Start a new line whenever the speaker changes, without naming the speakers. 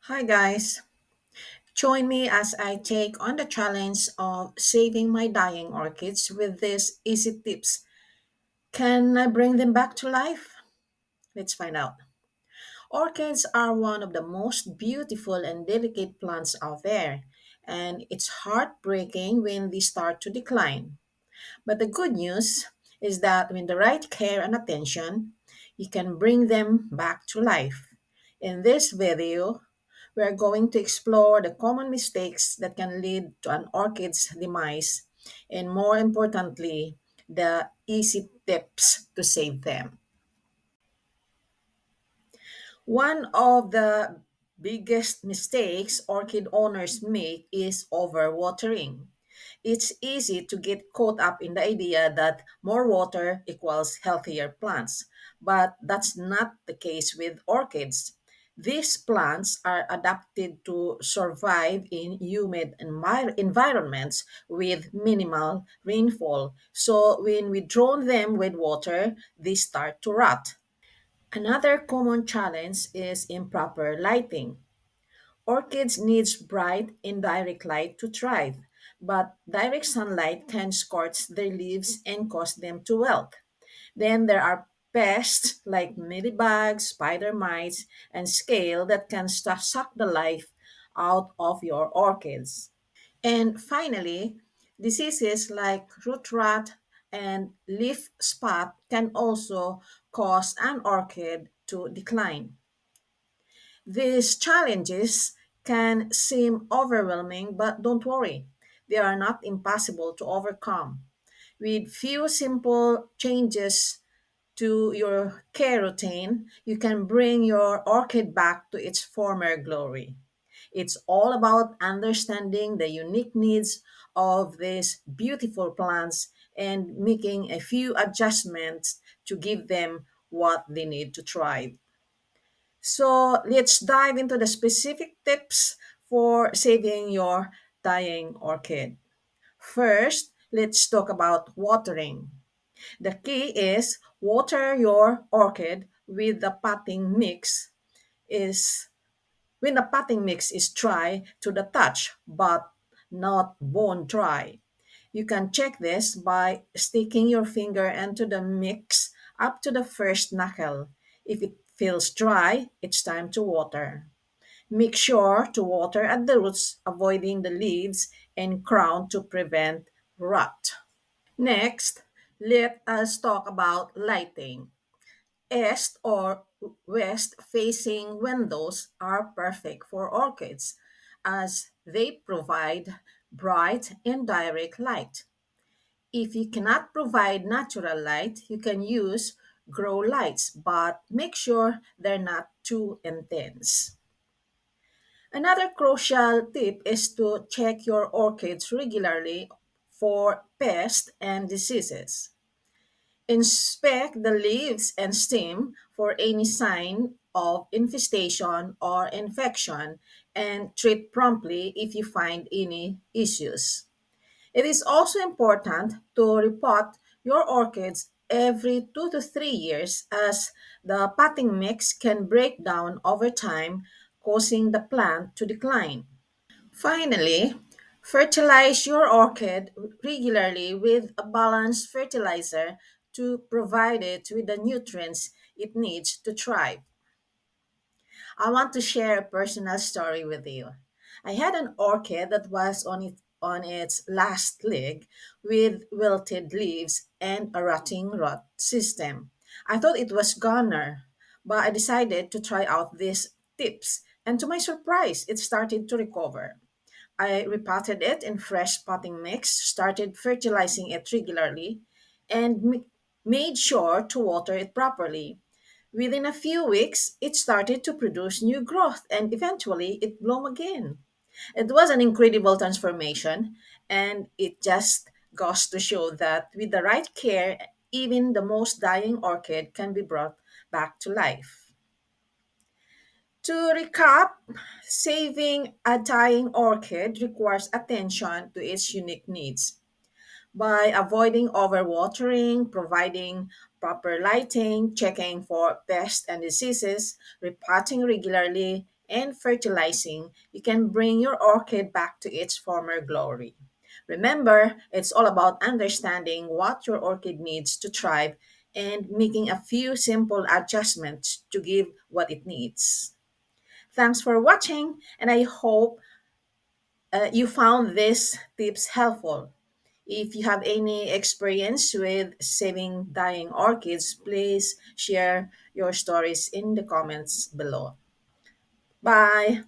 Hi, guys. Join me as I take on the challenge of saving my dying orchids with these easy tips. Can I bring them back to life? Let's find out. Orchids are one of the most beautiful and delicate plants out there, and it's heartbreaking when they start to decline. But the good news is that with the right care and attention, you can bring them back to life. In this video, we are going to explore the common mistakes that can lead to an orchid's demise, and more importantly, the easy tips to save them. One of the biggest mistakes orchid owners make is overwatering. It's easy to get caught up in the idea that more water equals healthier plants, but that's not the case with orchids. These plants are adapted to survive in humid environments with minimal rainfall. So when we drown them with water, they start to rot. Another common challenge is improper lighting. Orchids needs bright indirect light to thrive, but direct sunlight can scorch their leaves and cause them to wilt. Then there are pests like mealybugs, spider mites, and scale that can suck the life out of your orchids. And finally, diseases like root rot and leaf spot can also cause an orchid to decline. These challenges can seem overwhelming, but don't worry, they are not impossible to overcome. With few simple changes to your care routine, you can bring your orchid back to its former glory. It's all about understanding the unique needs of these beautiful plants and making a few adjustments to give them what they need to thrive. So let's dive into the specific tips for saving your dying orchid. First, let's talk about watering. The key is water your orchid with the potting mix is when the potting mix is dry to the touch but not bone dry. You can check this by sticking your finger into the mix up to the first knuckle. If it feels dry, it's time to water. Make sure to water at the roots, avoiding the leaves and crown to prevent rot. Next, let us talk about lighting. East or west facing windows are perfect for orchids as they provide bright and direct light. If you cannot provide natural light, you can use grow lights, but make sure they're not too intense. Another crucial tip is to check your orchids regularly for pests and diseases. Inspect the leaves and stem for any sign of infestation or infection and treat promptly if you find any issues. It is also important to repot your orchids every 2 to 3 years as the potting mix can break down over time, causing the plant to decline. Finally, fertilize your orchid regularly with a balanced fertilizer to provide it with the nutrients it needs to thrive. I want to share a personal story with you. I had an orchid that was on its last leg with wilted leaves and a rotting rot system. I thought it was goner, but I decided to try out these tips, and to my surprise, it started to recover. I repotted it in fresh potting mix, started fertilizing it regularly, and made sure to water it properly. Within a few weeks, it started to produce new growth and eventually it bloomed again. It was an incredible transformation, and it just goes to show that with the right care, even the most dying orchid can be brought back to life. To recap, saving a dying orchid requires attention to its unique needs. By avoiding overwatering, providing proper lighting, checking for pests and diseases, repotting regularly, and fertilizing, you can bring your orchid back to its former glory. Remember, it's all about understanding what your orchid needs to thrive and making a few simple adjustments to give what it needs. Thanks for watching, and I hope you found these tips helpful. If you have any experience with saving dying orchids, please share your stories in the comments below. Bye.